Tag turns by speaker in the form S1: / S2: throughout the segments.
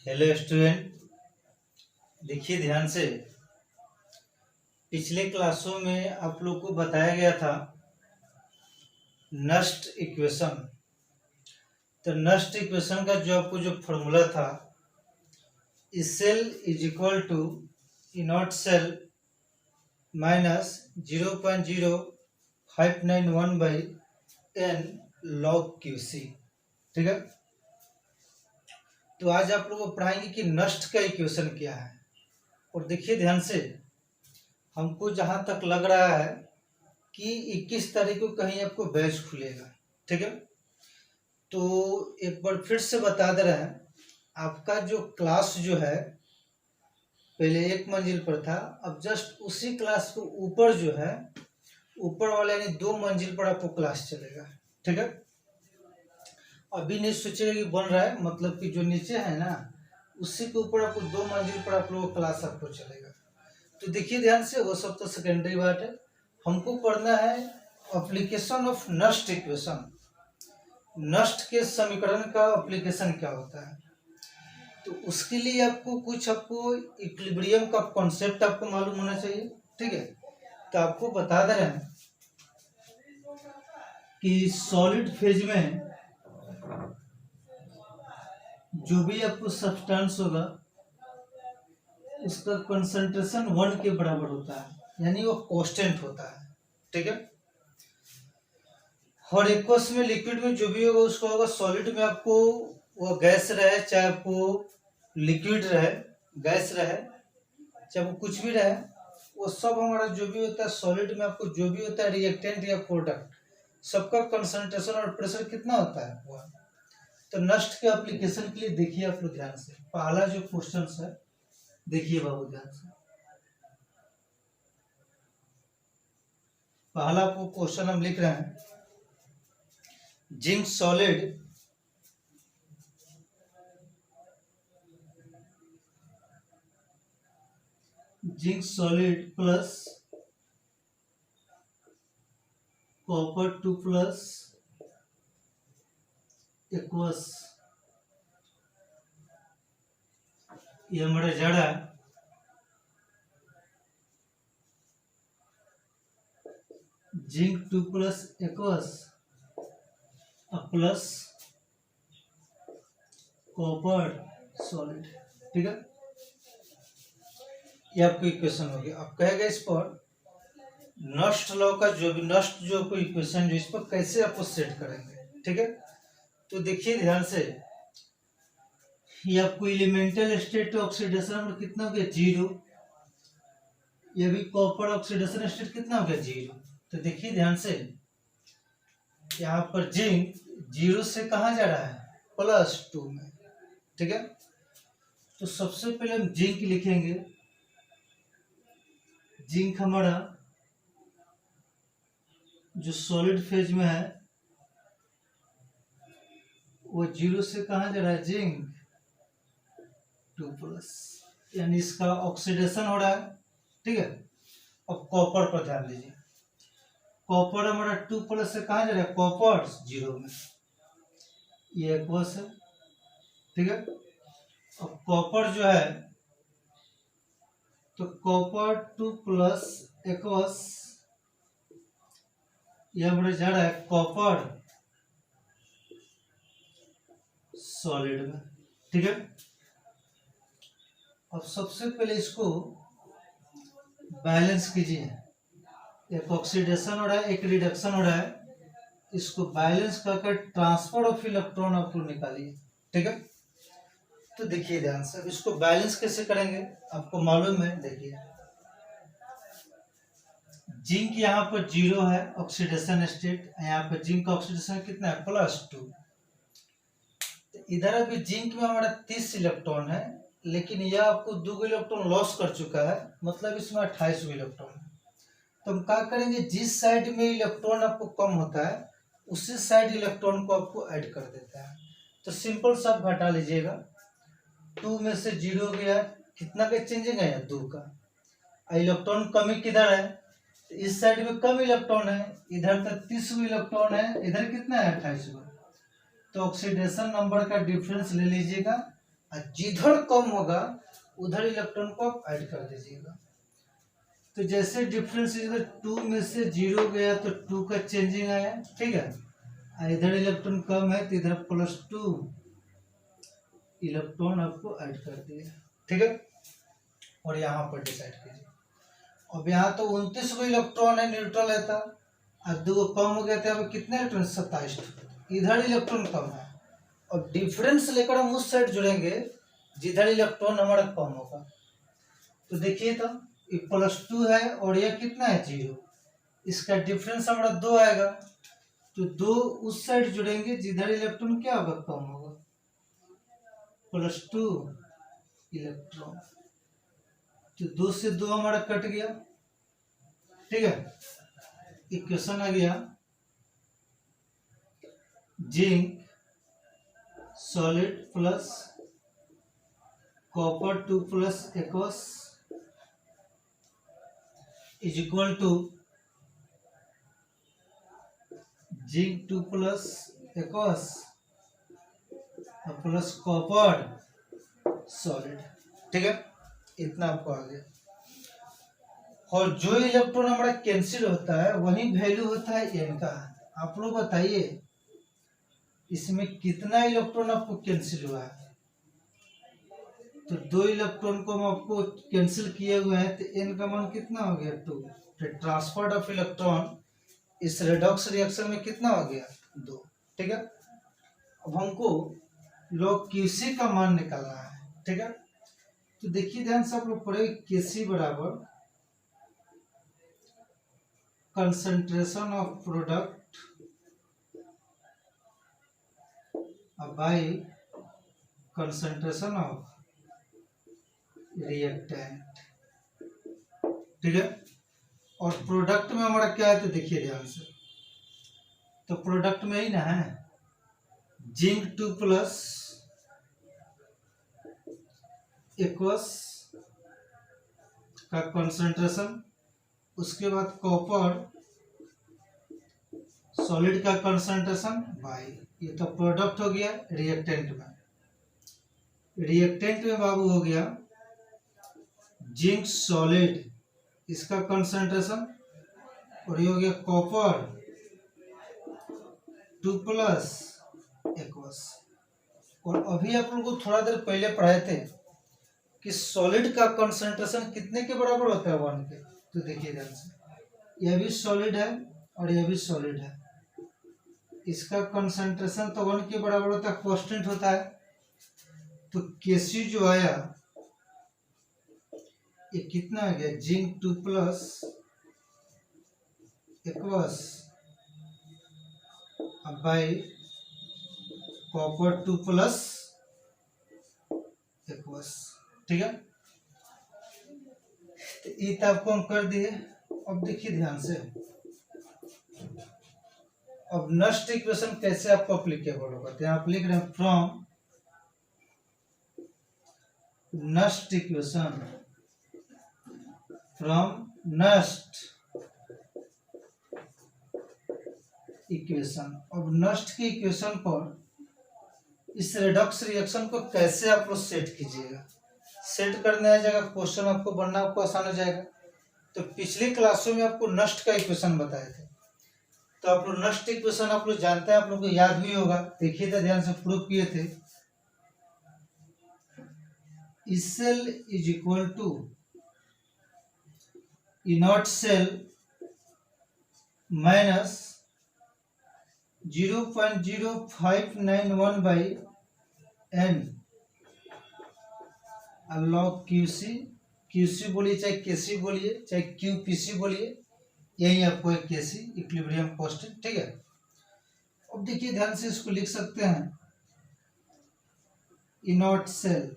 S1: Hello student, देखिए ध्यान से। पिछले क्लासों में आप लोग को बताया गया था नस्ट इक्वेशन। तो नस्ट इक्वेशन का जो फॉर्मूला था, E cell is equal to E naught cell minus 0.0591 by N log Q C. ठीक है। तो आज आप लोग को पढ़ाएंगे कि नस्ट का इक्वेशन क्या है। और देखिए ध्यान से, हमको जहां तक लग रहा है कि 21 तारीख को कहीं आपको बैच खुलेगा। ठीक है। तो एक बार फिर से बता दे रहे हैं, आपका जो क्लास जो है पहले एक मंजिल पर था, अब जस्ट उसी क्लास के ऊपर जो है, ऊपर वाले यानी 2 मंजिल पर आपको क्लास चलेगा। ठीक है। अभी नहीं सोचेगा कि बन रहा है, मतलब कि जो नीचे है ना उसी के ऊपर आपको 2 मंजिल पर आप लोगों क्लास आपको चलेगा। तो देखिए ध्यान से, वो सब तो सेकेंडरी बात है। हमको पढ़ना है application of Nernst equation. Nernst के समीकरण का एप्लीकेशन क्या होता है। तो उसके लिए आपको इक्विलिब्रियम का कॉन्सेप्ट आपको मालूम होना चाहिए। ठीक है। तो आपको बता दे रहे हैं कि सॉलिड फेज में जो भी आपको सब्सटेंस होगा उसका कंसंट्रेशन 1 के बराबर होता है, यानी वो कांस्टेंट होता है। ठीक है। और एक्वस में लिक्विड में जो भी होगा उसको होगा, सॉलिड में आपको वो गैस रहे चाहे आपको लिक्विड रहे, गैस रहे चाहे वो कुछ भी रहे, वो सब हमारा जो भी होता है सॉलिड में आपको जो भी होता है रिएक्टेंट या प्रोडक्ट, सबका कंसंट्रेशन और प्रेशर कितना होता है वो। तो नस्ट के एप्लीकेशन के लिए देखिए आप लोग ध्यान से, पहला जो क्वेश्चन है देखिए बाबू ध्यान से। पहला आपको क्वेश्चन हम लिख रहे हैं, zinc solid plus copper 2 plus aqueous, ये हमारा जड़ है। Zinc 2 plus aqueous plus copper solid. ठीक है। ये आपको इक्वेशन हो गया। अब कहेगा इस पर नस्ट लॉ का जो भी नस्ट जो कोई इक्वेशन जो इस पर कैसे आपको सेट करेंगे। ठीक है। तो देखिए ध्यान से, ये आपको एलिमेंटल स्टेट ऑक्सीडेशन नंबर कितना हो गया 0। ये भी कॉपर ऑक्सीडेशन स्टेट कितना हो गया 0। तो देखिए ध्यान से, यहाँ पर जिंक 0 से कहाँ जा रहा है +2 में। ठीक है। तो सबसे पहले हम जिंक लिखेंगे। जिंक हमारा जो सॉलिड फेज में है वो 0 से कहाँ जा रहा है जिंक 2 प्लस, यानी इसका ऑक्सीडेशन हो रहा है। ठीक है। अब कॉपर पर ध्यान दीजिए, कॉपर हमारा 2 प्लस से कहाँ जा रहा है कॉपर 0 में, ये एक्वस है। ठीक है। अब कॉपर जो है, तो कॉपर 2 प्लस एक्वस, ये हमारा जा रहा है कॉपर सॉलिड में। ठीक है। अब सबसे पहले इसको बैलेंस कीजिए, एक ऑक्सीडेशन हो रहा है एक रिडक्शन हो रहा है, इसको बैलेंस करके ट्रांसफर ऑफ इलेक्ट्रॉन आपको निकालिए। ठीक है। तो देखिए ध्यान से, अब इसको बैलेंस कैसे करेंगे आपको मालूम है। देखिए जिंक यहाँ पर 0 है ऑक्सीडेशन स्टेट, यहाँ पर जिंक का ऑक्सीडेशन कितना है +2। तो इधर अभी जिंक में हमारा 30 इलेक्ट्रॉन है, लेकिन यह आपको 2 इलेक्ट्रॉन लॉस कर चुका है, मतलब इसमें 28 इलेक्ट्रॉन है। तो हम क्या करेंगे, जिस साइड में इलेक्ट्रॉन आपको कम होता है उसी साइड इलेक्ट्रॉन को आपको ऐड कर देता है। तो सिंपल सा घटा लीजिएगा, 2 में से 0 गया, कितना का चेंजिंग है 2 का। इलेक्ट्रॉन कमी किधर है, तो इस साइड में कम इलेक्ट्रॉन है, इधर तक 30 इलेक्ट्रॉन है, इधर कितना है 28। तो ऑक्सीडेशन नंबर का डिफरेंस ले लीजिएगा, और जिधर कम होगा उधर इलेक्ट्रॉन को आप ऐड कर दीजिएगा। तो जैसे डिफरेंस इधर 2 में से 0 गया तो 2 का चेंजिंग आया, ठीक है। इधर इलेक्ट्रॉन कम है तो इधर +2 इलेक्ट्रॉन आपको ऐड कर दिया, ठीक है। और यहाँ पर डिसाइड कीजिए। अब यहाँ तो 29 गो इलेक्ट्रॉन है, न्यूट्रल है था, और 2 कम हो गया था। अब कितने इलेक्ट्रॉन? 27। इधर इलेक्ट्रॉन कम है और डिफरेंस लेकर हम उस साइड जुड़ेंगे जिधर इलेक्ट्रॉन हमारा कम होगा। तो देखिए तो ये +2 है और यह कितना है? 0। इसका डिफरेंस हमारा 2 आएगा, तो 2 उस साइड जुड़ेंगे जिधर इलेक्ट्रॉन क्या होगा? कम होगा। +2 इलेक्ट्रॉन, तो 2 से 2 हमारा कट गया, ठीक है। इक्वेशन आ गया zinc solid plus copper 2 + aqueous is equal to zinc 2 + aqueous plus copper solid, ठीक है। इतना आपको आ गया। और जो इलेक्ट्रॉन हमारा कैंसिल होता है वही वैल्यू होता है एन का। आप लोग बताइए इसमें कितना इलेक्ट्रॉन आपको कैंसिल हुआ है? तो 2 इलेक्ट्रॉन को हम आपको कैंसिल किए हुए हैं, तो एन का मान कितना हो गया? 2। तो ट्रांसफर ऑफ इलेक्ट्रॉन इस रेडॉक्स रिएक्शन में कितना हो गया? 2, ठीक है। अब हमको log QC का मान निकालना है, ठीक है। तो देखिए ध्यान से आप लोग पढ़े, KC बराबर concentration of product by concentration of reactant, ठीक है। और प्रोडक्ट में हमारा क्या है? तो देखिए ध्यान से, तो प्रोडक्ट में ही ना है जिंक 2 + aqueous का कंसंट्रेशन, उसके बाद कॉपर सॉलिड का कंसंट्रेशन बाय, ये तो प्रोडक्ट हो गया। रिएक्टेंट में बाबू हो गया जिंक सॉलिड, इसका कंसंट्रेशन, और ये हो गया कॉपर 2 + aqueous। और अभी आप लोगों को थोड़ा देर पहले पढ़ाए थे कि सॉलिड का कंसंट्रेशन कितने के बराबर होता है? 1 के। तो देखिए ध्यान से, यह भी सॉलिड है और यह भी सॉलिड है, इसका कंसंट्रेशन तो 1 के बराबर होता है, कांस्टेंट होता है। तो Kc जो आया ये कितना आ गया? Zinc 2 + aqueous bye copper 2 + aqueous, ठीक है। तो ये तो आपको हम कर दिए। अब देखिए ध्यान से, अब नस्ट इक्वेशन कैसे आपको अप्लीकेबल होगा? तो आप लिख रहे हैं फ्रॉम नस्ट इक्वेशन, अब नस्ट की इक्वेशन पर इस रेडॉक्स रिएक्शन को कैसे आप लोग सेट कीजिएगा? सेट करने आ जाएगा, क्वेश्चन आपको बनना आपको आसान हो जाएगा। तो पिछली क्लासों में आपको नस्ट का इक्वेशन बताए थे, तो आप लोग नस्ट इक्वेशन आप लोग जानते हैं, आप लोग को याद भी होगा। देखिए तो ध्यान से, प्रूव किए थे। Cell is equal to E naught cell minus 0.0591 by n log QC बोलिए चाहे KC बोलिए चाहे QPC बोलिए, यही आपको एक KC इक्विलिब्रियम कांस्टेंट, ठीक है। अब देखिए ध्यान से, इसको लिख सकते हैं इनर्ट सेल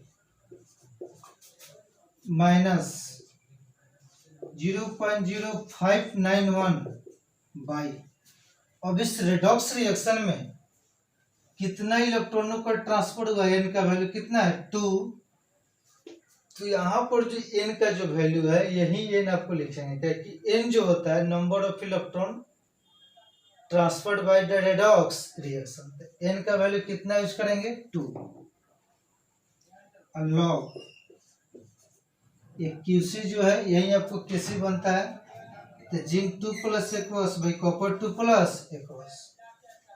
S1: माइनस 0.0591 बाई, अब इस रेडॉक्स रिएक्शन में कितना इलेक्ट्रॉनों का ट्रांसफर हुआ? एन का वैल्यू कितना है? 2। तो यहाँ पर जो एन का जो वैल्यू है यही एन आपको लिखेंगे, क्योंकि एन जो होता है number of electron transferred by the redox reaction. N का वैल्यू कितना यूज करेंगे? 2। लॉग ये क्यूसी जो है यही आपको केसी बनता है, तो zinc 2 plus aqueous by copper 2 plus aqueous,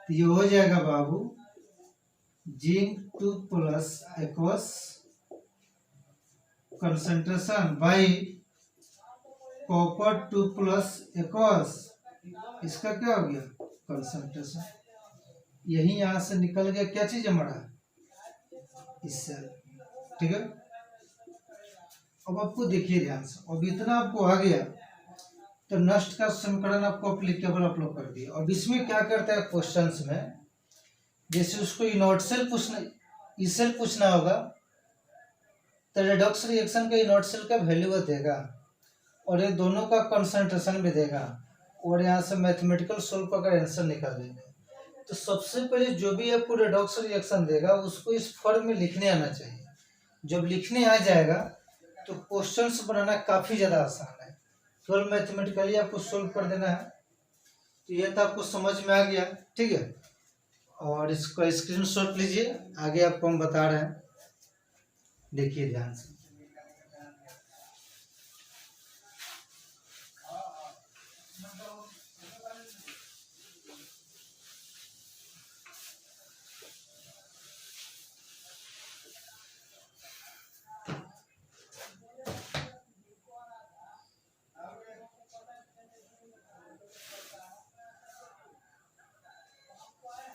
S1: तो ये हो जाएगा बाबू zinc 2 plus aqueous concentration by copper 2 plus aqueous, इसका क्या हो गया कंसंट्रेशन। यही यहां से निकल गया क्या चीज हमारा इससे, ठीक है। अब आपको देखिए ध्यान से, अब इतना आपको आ गया तो नष्ट का समीकरण आपको अप्लीकेबल आप लोग कर दिए। अब इसमें क्या करता है क्वेश्चंस में, जैसे उसको इनॉट सेल पूछना, ई सेल पूछना होगा तो रेडॉक्स रिएक्शन का इनॉट सेल का वैल्यू देगा और ये दोनों का कंसंट्रेशन भी देगा और यहाँ से मैथमेटिकल सोल्व का आंसर निकाल लेंगे। तो सबसे पहले जो भी आपको रेडॉक्स रिएक्शन देगा उसको इस फॉर्म में लिखने आना चाहिए। जब लिखने आ जाएगा तो क्वेश्चंस बनाना काफ़ी ज़्यादा आसान है, केवल मैथमेटिकली आपको सोल्व कर देना है। तो ये तो आपको समझ में आ गया, ठीक है। और इसका स्क्रीनशॉट लीजिए, आगे आपको हम बता रहे हैं, देखिए ध्यान से।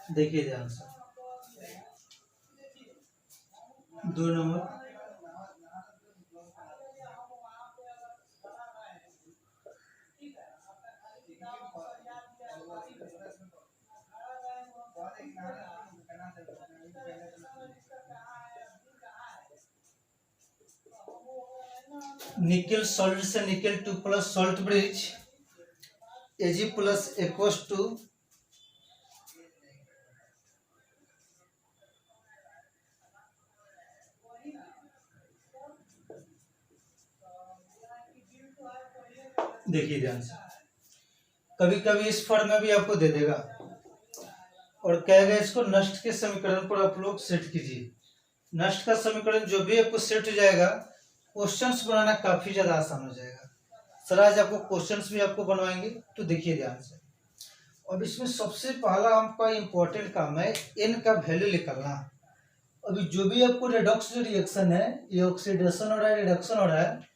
S1: देखिए ध्यान से 2 नंबर निकेल सॉल्ट से nickel 2 plus salt bridge Ag plus aqueous two देखिए ध्यान से, कभी कभी इस फॉर्म में भी आपको दे देगा और कहेगा इसको नष्ट के समीकरण पर आप लोग सेट कीजिए। नष्ट का समीकरण जो भी आपको सेट हो जाएगा क्वेश्चंस बनाना काफी ज्यादा आसान हो जाएगा। सर आज आपको क्वेश्चंस भी आपको बनवाएंगे, तो देखिए ध्यान से। अब इसमें सबसे पहला आपका इम्पोर्टेंट काम है एन का वैल्यू निकालना। अभी जो भी आपको रेडॉक्स जो रिएक्शन है, ये ऑक्सीडेशन हो रहा है, रिडक्शन हो रहा है,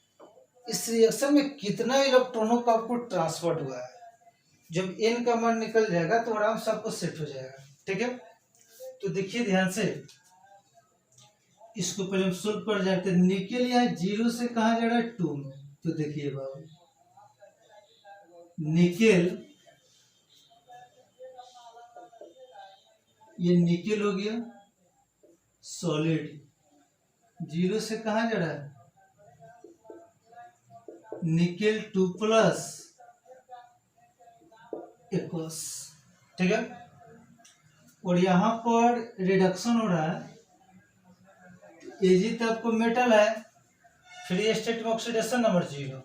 S1: इस रिएक्शन में कितना इलेक्ट्रॉनों का आपको ट्रांसफर हुआ है, जब एन का मान निकल जाएगा तो आराम से आपको सेट हो जाएगा, ठीक है। तो देखिए ध्यान से, इसको पहले हम सोल्व कर जाते हैं। निकेल यहाँ 0 से कहा जा रहा है 2 में, तो देखिए बाबू निकेल, ये निकेल हो गया सॉलिड, 0 से कहा जा रहा है निकेल 2 प्लस एक्वस, ठीक है। और यहाँ पर रिडक्शन हो रहा है, Ag तो आपको मेटल है, फ्री स्टेट में ऑक्सीडेशन नंबर 0।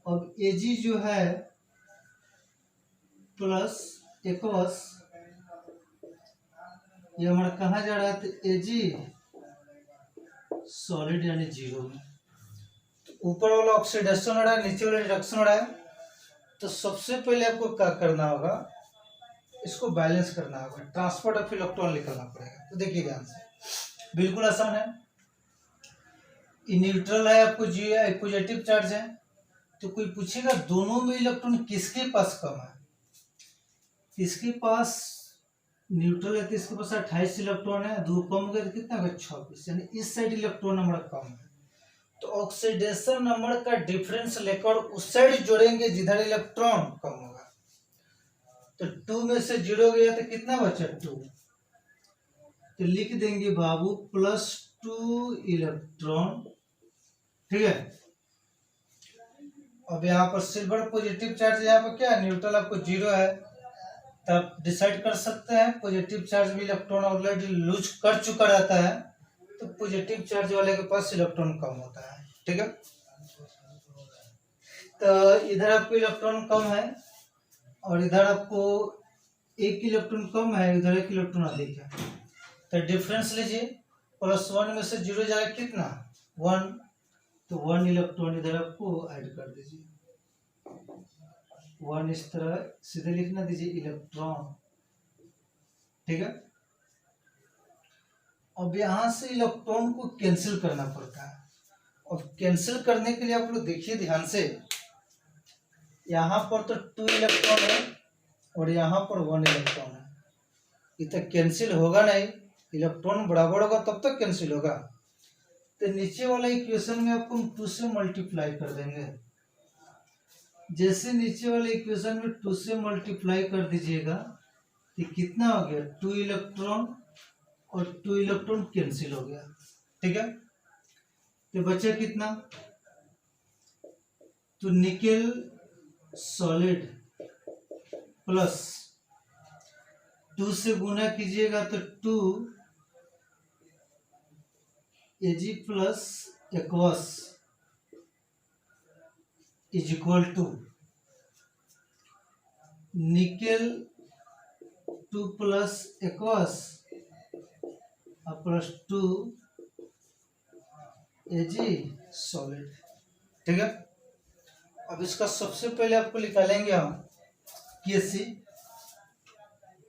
S1: अब Ag जो है प्लस एक्वस, ये हमारा कहाँ जा रहा है, तो Ag सॉलिड यानी 0 में। ऊपर वाला ऑक्सीडेशन हो रहा है, नीचे वाला रिडक्शन हो रहा है, तो सबसे पहले आपको क्या करना होगा, इसको बैलेंस करना होगा, ट्रांसपोर्ट ऑफ इलेक्ट्रॉन निकालना पड़ेगा। तो देखिए ध्यान से, बिल्कुल आसान है। ये न्यूट्रल है, आपको जी है, पॉजिटिव चार्ज है, तो कोई पूछेगा दोनों में इलेक्ट्रॉन किसके पास कम है, इसके पास न्यूट्रल है तो इसके पास 28 इलेक्ट्रॉन है, दो कम हो गया तो कितना होगा 26, यानी इस साइड इलेक्ट्रॉन नंबर कम है, तो ऑक्सीडेशन नंबर का डिफरेंस लेकर उस साइड जोड़ेंगे जिधर इलेक्ट्रॉन कम होगा। तो 2 में से 0 गया तो कितना बचा 2, तो लिख देंगे बाबू +2 इलेक्ट्रॉन, ठीक है। अब यहाँ पर सिल्वर पॉजिटिव चार्ज, यहाँ पर क्या न्यूट्रल आपको 0 है, तब डिसाइड कर सकते हैं पॉजिटिव चार्ज भी इलेक्ट्रॉन ऑलरेडी लूज कर चुका रहता है, तो पॉजिटिव चार्ज वाले के पास इलेक्ट्रॉन कम होता है, ठीक है। तो इधर आपको इलेक्ट्रॉन कम है और इधर आपको 1 इलेक्ट्रॉन कम है, इधर 1 इलेक्ट्रॉन अधिक है, तो डिफरेंस लीजिए, +1 में से 0 जाएगा कितना 1, तो 1 इलेक्ट्रॉन इधर आपको ऐड कर दीजिए, 1 इस तरह सीधे लिखना दीजिए इलेक्ट्रॉन, ठीक है। अब यहां से इलेक्ट्रॉन को कैंसिल करना पड़ता है। अब कैंसिल करने के लिए आप लोग देखिए ध्यान से, यहाँ पर तो 2 इलेक्ट्रॉन है और यहाँ पर 1 इलेक्ट्रॉन है, ये तो कैंसिल होगा नहीं, इलेक्ट्रॉन बराबर होगा तब तक कैंसिल होगा। तो नीचे वाला इक्वेशन में आपको 2 से मल्टीप्लाई कर देंगे। जैसे नीचे वाले इक्वेशन में 2 से मल्टीप्लाई कर दीजिएगा तो कितना हो गया 2 इलेक्ट्रॉन और 2 इलेक्ट्रॉन कैंसिल हो गया, ठीक है। तो बचा कितना, तो निकेल सॉलिड प्लस 2 से गुना कीजिएगा तो 2 Ag plus aqueous is equal to nickel 2 plus aqueous plus 2 Ag solid, ठीक है। अब इसका सबसे पहले आपको निकालेंगे हम केसी।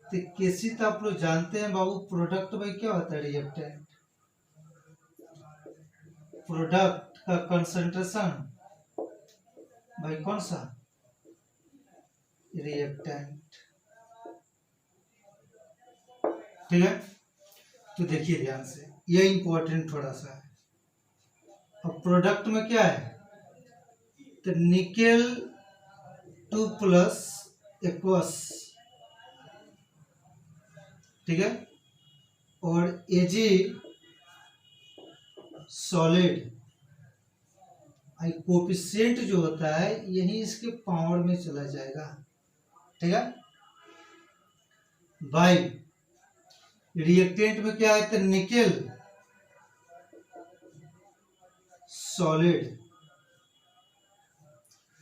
S1: तो केसी तो आप लोग जानते हैं बाबू, प्रोडक्ट भाई क्या होता है रिएक्टेंट, प्रोडक्ट का कंसंट्रेशन भाई कौन सा रिएक्टेंट, ठीक है। तो देखिए ध्यान से, ये इंपॉर्टेंट थोड़ा सा है। अब प्रोडक्ट में क्या है, तो निकेल 2 प्लस एक्वस, ठीक है, और Ag सॉलिड, कोफिशिएंट जो होता है यही इसके पावर में चला जाएगा, ठीक है। बाई रिएक्टेंट में क्या है, तो निकेल सॉलिड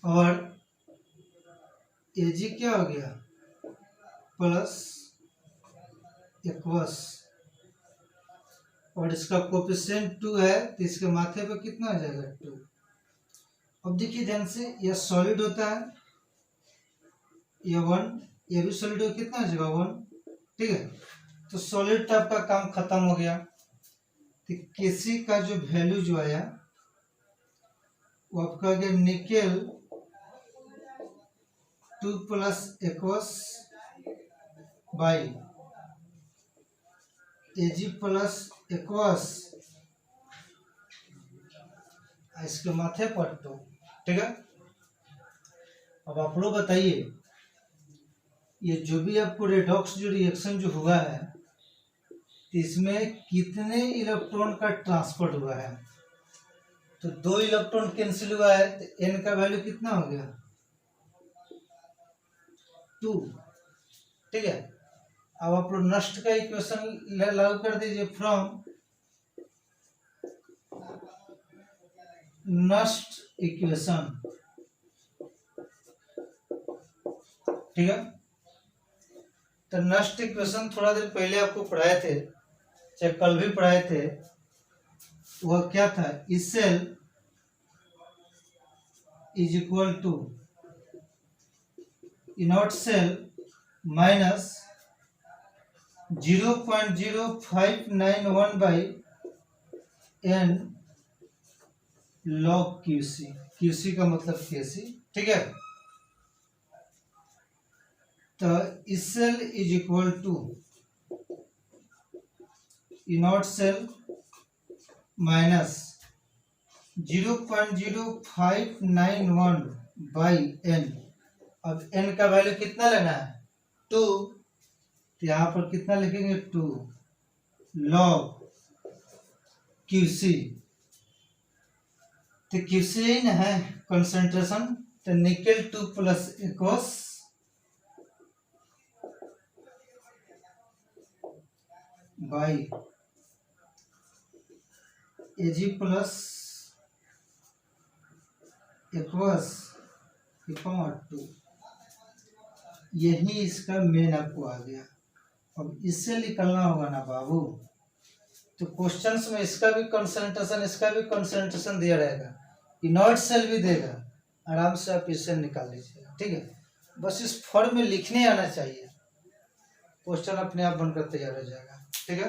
S1: और Ag क्या हो गया प्लस एक्वस, और इसका कोफिशिएंट 2 है तो इसके माथे पे कितना आ जाएगा 2। अब देखिए ध्यान से, यह सॉलिड होता है, यह 1, यह भी सॉलिड हो, कितना आ जाएगा 1, ठीक है। तो सॉलिड टाइप का काम खत्म हो गया। तो केसी का जो वैल्यू जो आया वो आपका गया nickel 2 plus aqueous by Ag plus aqueous इसके माथे पर 2, ठीक है। अब आप लोग बताइए, ये जो भी आपको रेडॉक्स जो रिएक्शन जो हुआ है इसमें कितने इलेक्ट्रॉन का ट्रांसफर हुआ है, तो 2 इलेक्ट्रॉन कैंसिल हुआ है, तो n का वैल्यू कितना हो गया 2, ठीक है। अब आप लोग नष्ट का इक्वेशन लागू कर दीजिए, फ्रॉम नष्ट इक्वेशन, ठीक है। तो नष्ट इक्वेशन थोड़ा देर पहले आपको पढ़ाए थे, चाहे कल भी पढ़ाए थे, वह क्या था, इस cell is equal to E naught cell minus 0.0591 by n log QC, QC का मतलब केसी, ठीक है। तो इस cell is equal to E naught cell minus 0.0591 by n। अब n का वैल्यू कितना लेना है 2, तो यहाँ पर कितना लिखेंगे 2 log QC, तो QC ही ना है कंसंट्रेशन, तो nickel 2 plus aqueous by Ag plus aqueous 2, यही इसका मेन आपको आ गया। अब इससे निकलना होगा ना बाबू, तो क्वेश्चंस में इसका भी कंसंट्रेशन दिया रहेगा, इनॉट सेल भी देगा, आराम से आप इसे निकाल लीजिएगा। ठीक है, बस इस फॉर्म में लिखने आना चाहिए, क्वेश्चन अपने आप बनकर तैयार हो जाएगा। ठीक है,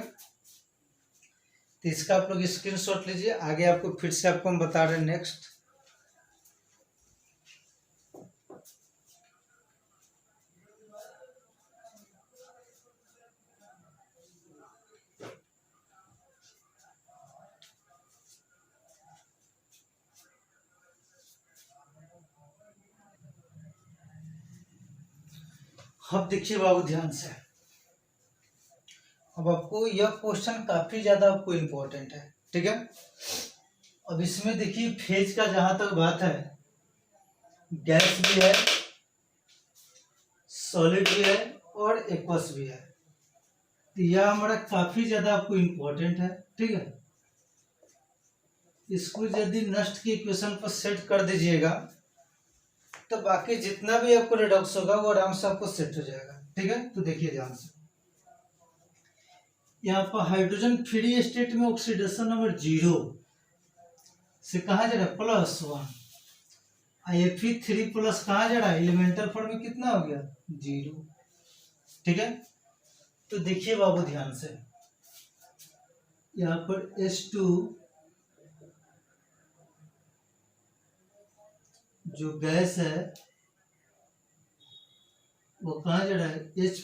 S1: तो इसका आप लोग स्क्रीनशॉट लीजिए। आगे आपको फिर से आपको हम बता रहे हैं नेक्स्ट। अब देखिए बाबू ध्यान से, अब आपको यह क्वेश्चन काफी ज्यादा आपको इम्पोर्टेंट है। ठीक है, अब इसमें देखिए फेज का जहां तक बात है, गैस भी है, सॉलिड भी है और एक्वस भी है, तो यह हमारा काफी ज्यादा आपको इम्पोर्टेंट है। ठीक है, इसको यदि नष्ट की इक्वेशन पर सेट कर दीजिएगा तो बाकी जितना भी आपको रिडक्स होगा वो आराम से आपको सेट हो जाएगा। ठीक है, तो देखिए ध्यान से, यहाँ पर हाइड्रोजन फ्री स्टेट में ऑक्सीडेशन नंबर 0 से कहा जा रहा है +1, Fe3+ कहा जा रहा है एलिमेंटल फॉर्म में कितना हो गया 0। ठीक है, तो देखिए बाबू ध्यान से, यहाँ पर H2 जो गैस है वो कहा जा रहा है H+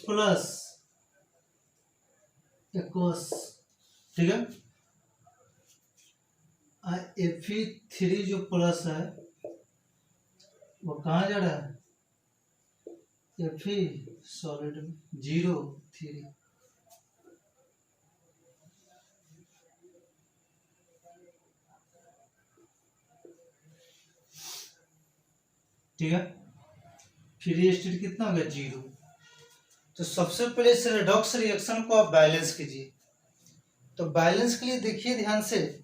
S1: एक्वस। ठीक है, Fe3 जो प्लस है वो कहा जा रहा है Fe सॉलिड में 0 3। ठीक है, फ्री स्टेट कितना हो गया 0। तो सबसे पहले इस रेडॉक्स रिएक्शन को आप बैलेंस कीजिए। तो बैलेंस के लिए देखिए ध्यान से,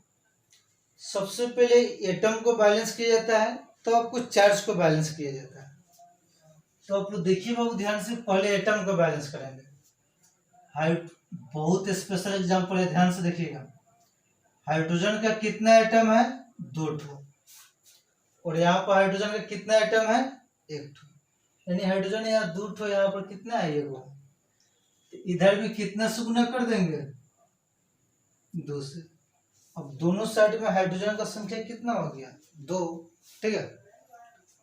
S1: सबसे पहले एटम को बैलेंस किया जाता है तो आपको चार्ज को बैलेंस किया जाता है। तो आप लोग देखिए बाबू ध्यान से, पहले एटम को बैलेंस करेंगे। बहुत स्पेशल एग्जांपल है, ध्यान से देखिएगा। हाइड्रोजन का कितना एटम है 2 ठो, और यहाँ पर हाइड्रोजन का कितना एटम है 1 ठो, यानी हाइड्रोजन यहाँ 2 ठो, यहाँ पर कितना है 1। इधर भी कितना से गुना कर देंगे 2 से। अब दोनों साइड में हाइड्रोजन का संख्या कितना हो गया 2। ठीक है,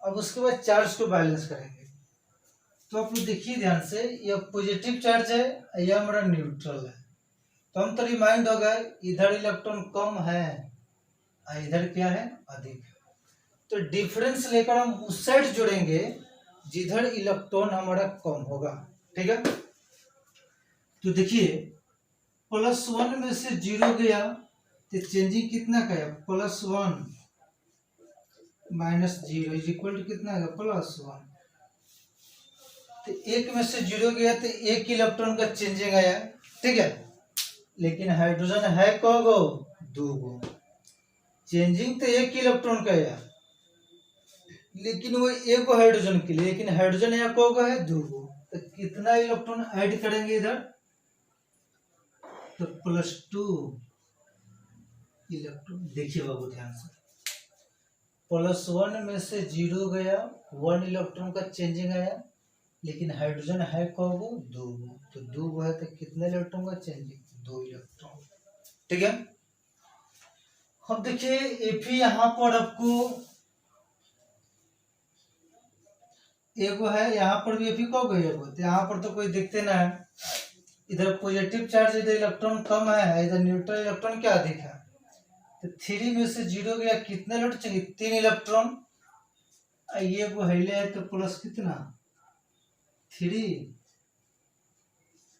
S1: अब उसके बाद चार्ज को बैलेंस करेंगे। तो आप लोग देखिए ध्यान से, यह पॉजिटिव चार्ज है, यह हमारा न्यूट्रल है। तो हम तो रिमाइंड हो गए, इधर इलेक्ट्रॉन कम है और इधर क्या है अधिक है। तो डिफरेंस लेकर हम उस साइड जोड़ेंगे जिधर इलेक्ट्रॉन हमारा कम होगा। ठीक है, तो देखिए +1 में से 0 गया तो चेंजिंग कितना का है +1 - 0 इज इक्वल टू कितना है +1। तो 1 में से 0 गया तो 1 इलेक्ट्रॉन का चेंजिंग आया। ठीक है, लेकिन हाइड्रोजन है कौगो 2 गो, चेंजिंग तो 1 इलेक्ट्रॉन का है, लेकिन वो 1 हाइड्रोजन के लिए, लेकिन हाइड्रोजन यहाँ कौगो है 2 गो। तो कितना इलेक्ट्रॉन ऐड करेंगे इधर, तो +2 इलेक्ट्रॉन। देखिए बाबू ध्यान से, +1 में से 0 गया, 1 इलेक्ट्रॉन का चेंजिंग आया, लेकिन हाइड्रोजन है कौगो 2 गो, तो 2 गो है तो कितने इलेक्ट्रॉन का चेंजिंग 2 इलेक्ट्रॉन। ठीक है, अब देखिए Fe यहाँ पर आपको एगो है, यहाँ पर भी Fe कौगो एगो, तो यहाँ पर तो कोई दिखते ना है। इधर पॉजिटिव चार्ज, इधर इलेक्ट्रॉन कम है, इधर न्यूट्रल इलेक्ट्रॉन क्या अधिक है। तो 3 में से 0 गया, कितने इलेक्ट्रॉन चाहिए 3 इलेक्ट्रॉन। ये वो हिले है तो प्लस कितना 3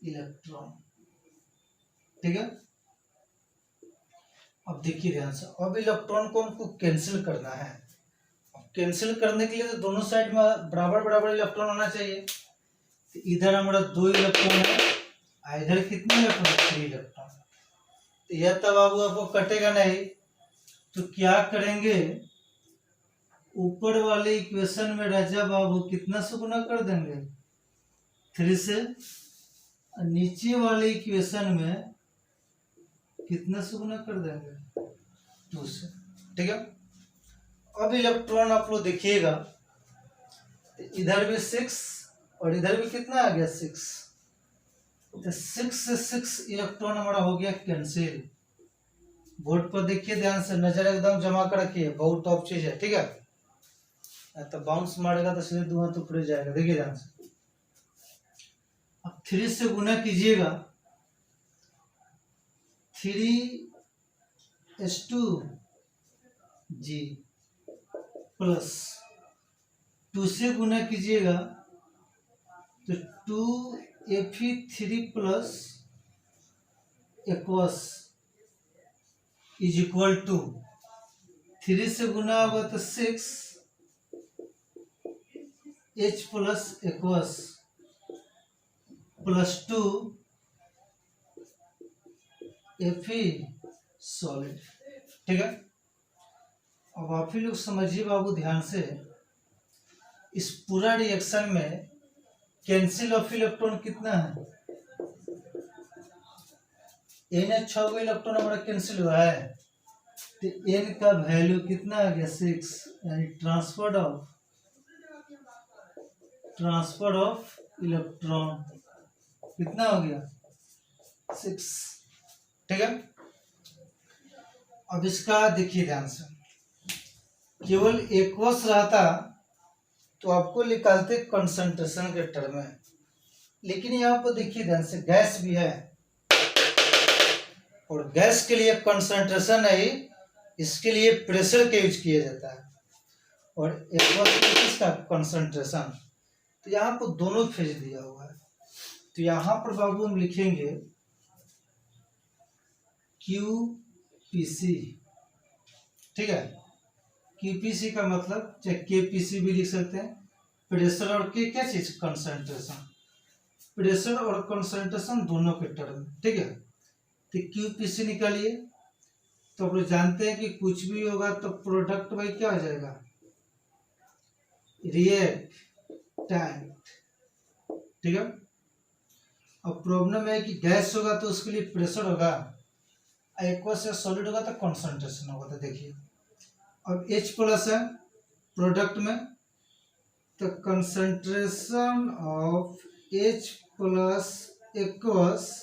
S1: इलेक्ट्रॉन। ठीक है, अब देखिए ध्यान से, अब इलेक्ट्रॉन को हमको कैंसिल करना है। कैंसिल करने के लिए तो दोनों साइड में बराबर बराबर इलेक्ट्रॉन होना चाहिए। तो इधर हमारा 2 इलेक्ट्रॉन है, इधर कितने इलेक्ट्रॉन 3 इलेक्ट्रॉन। तो यह तब बाबू आपको कटेगा नहीं, तो क्या करेंगे, ऊपर वाले इक्वेशन में राजा बाबू कितना से गुना कर देंगे 3 से, नीचे वाले इक्वेशन में कितने से गुना कर देंगे? 2 से। ठीक है, अब इलेक्ट्रॉन आप लोग देखिएगा, इधर भी 6 और इधर भी कितना आ गया? 6। तो 6 से 6 इलेक्ट्रॉन हमारा हो गया कैंसिल। बोर्ड पर देखिए ध्यान से, नजर एकदम जमा कर रखिए, बहुत टॉप चीज है। ठीक है, तो बाउंस मारेगा तो सीधे 2 हाथ ऊपर जाएगा। देखिए ध्यान से, अब 3 से गुना कीजिएगा, 3s2 जी प्लस 2 से गुना कीजिएगा तो 2Fe3 plus aqueous is equal to 3 से गुना होगा तो 6H plus aqueous plus 2Fe solid. ठीक है, अब आप ही लोग समझिए बाबू ध्यान से, इस पूरा रिएक्शन में कैंसिल ऑफ इलेक्ट्रॉन कितना है? n 6 गो इलेक्ट्रॉन हमारा कैंसिल हुआ है, तो n का वैल्यू कितना आ गया? 6, यानी ट्रांसफर ऑफ इलेक्ट्रॉन कितना हो गया? 6। ठीक है, अब इसका देखिए ध्यान से, केवल एक्वस रहता तो आपको निकालते कंसंट्रेशन के टर्म में, लेकिन यहाँ पर देखिए ध्यान से, गैस भी है और गैस के लिए कंसंट्रेशन है, इसके लिए प्रेशर के यूज किया जाता है, और एक्वस किसका? कंसंट्रेशन। तो यहाँ पर दोनों फेज दिया हुआ है, तो यहाँ पर बाबू हम लिखेंगे QPC। ठीक है, QPC का मतलब, चाहे KPC भी लिख सकते हैं, प्रेशर और के क्या चीज? कंसंट्रेशन। प्रेशर और कंसंट्रेशन दोनों के टर्म। ठीक है, तो QPC निकालिए, तो आप लोग जानते हैं कि कुछ भी होगा तो प्रोडक्ट बाई क्या हो जाएगा? रिएक्टेंट। ठीक है, अब प्रॉब्लम है कि गैस होगा तो उसके लिए प्रेशर होगा, एक्वस या सॉलिड होगा तो कंसंट्रेशन होगा। तो देखिए, अब H प्लस है प्रोडक्ट में, तो concentration of H plus aqueous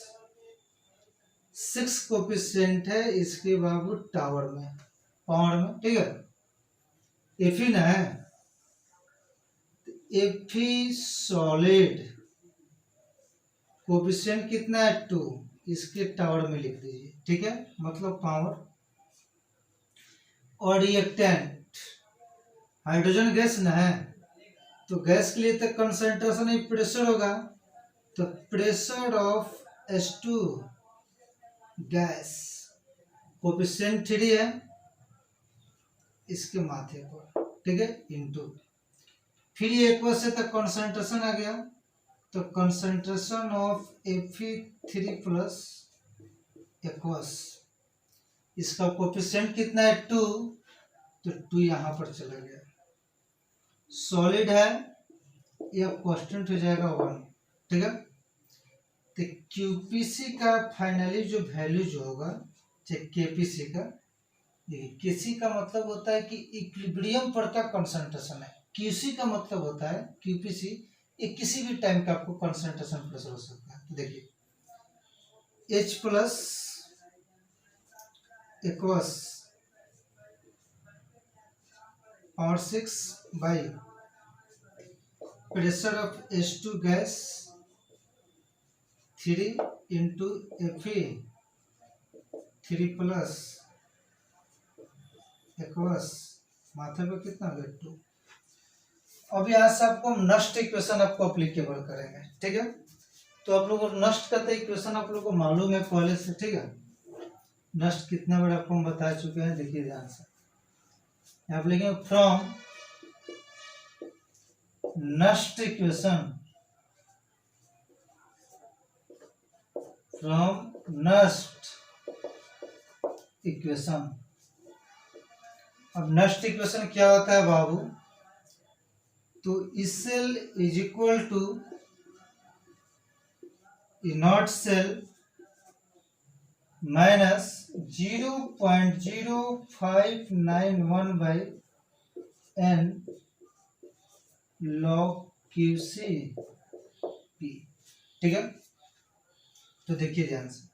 S1: 6 coefficient है इसके बाबू टावर में, पावर में। ठीक है, Fe ना है, Fe सॉलिड कोफिशिएंट कितना है? 2, इसके टावर में लिख दीजिए। ठीक है, मतलब पावर। और रिएक्टेंट हाइड्रोजन गैस ना है, तो गैस के लिए तो कंसंट्रेशन ही प्रेशर होगा, तो pressure of H2 gas coefficient 3 है इसके माथे पर। ठीक है, इनटू फिर ये एक्वस से तो कंसंट्रेशन आ गया, तो concentration of Fe3 plus aqueous, इसका कोफिशिएंट कितना है? 2, तो 2 यहाँ पर चला गया। सॉलिड है, यह कांस्टेंट हो जाएगा 1। ठीक है, तो QPC का फाइनली जो वैल्यू जो होगा, चाहे KPC का, KC का मतलब होता है कि इक्विलिब्रियम पर का कंसंट्रेशन है, QC का मतलब होता है, QPC ये किसी भी टाइम का आपको कंसंट्रेशन प्रेशर हो सकता है। तो देखिए, H plus aqueous power 6 by pressure of H2 gas 3 into Fe3 plus aqueous माथे पे कितना हो गया? 2। अब यहाँ से आपको हम नष्ट इक्वेशन आपको अप्लीकेबल करेंगे। ठीक है, तो आप लोगों को नष्ट का इक्वेशन आप लोगों को मालूम है पहले से। ठीक है, नष्ट कितना बार आपको हम बता चुके हैं, देखिए ध्यान से, आप लिखेंगे फ्रॉम नष्ट इक्वेशन, फ्रॉम नष्ट इक्वेशन। अब नष्ट इक्वेशन क्या होता है बाबू? तो cell is equal to naught cell minus 0.0591 by N log Q C P. ठीक है, तो देखिए ध्यान से,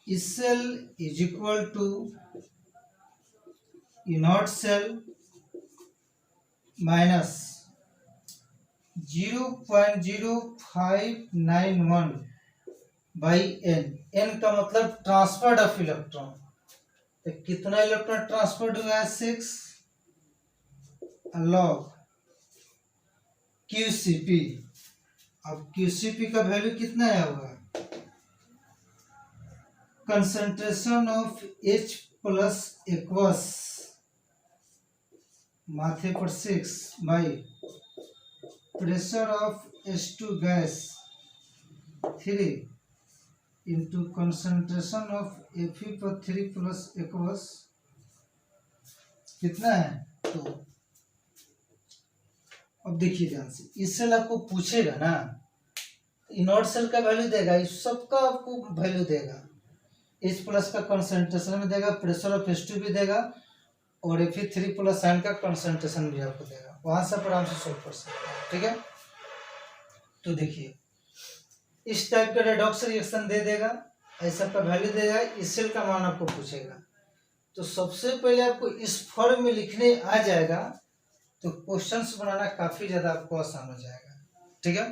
S1: इस cell is equal to E naught cell minus 0.0591 by N. N का मतलब ट्रांसफर्ड ऑफ इलेक्ट्रॉन, तो कितना इलेक्ट्रॉन ट्रांसफर्ड हुआ है? 6 लॉग क्यूसीपी। अब क्यूसीपी का वैल्यू कितना आया हुआ है? Concentration of H plus aqueous माथे पर 6 by pressure of H2 gas 3 into concentration of Fe पर 3 प्लस एक्वस कितना है? 2। अब देखिए ध्यान से, इस सेल आपको पूछेगा ना, इनॉट सेल का वैल्यू देगा, इस सब का आपको वैल्यू देगा, H प्लस का कंसंट्रेशन भी देगा, प्रेशर ऑफ H2 भी देगा, और Fe3 प्लस आयन का कंसंट्रेशन भी आपको देगा। वहां से आराम से सोल्व कर सकते हैं। ठीक है, तो देखिए इस टाइप का रेडॉक्स रिएक्शन दे देगा, ऐसा का वैल्यू देगा, इस सेल का मान आपको पूछेगा, तो सबसे पहले आपको इस फॉर्म में लिखने आ जाएगा, तो क्वेश्चंस बनाना काफी ज्यादा आपको आसान हो जाएगा। ठीक है,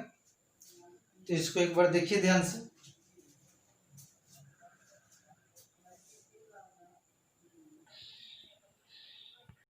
S1: तो इसको एक बार देखिए ध्यान से।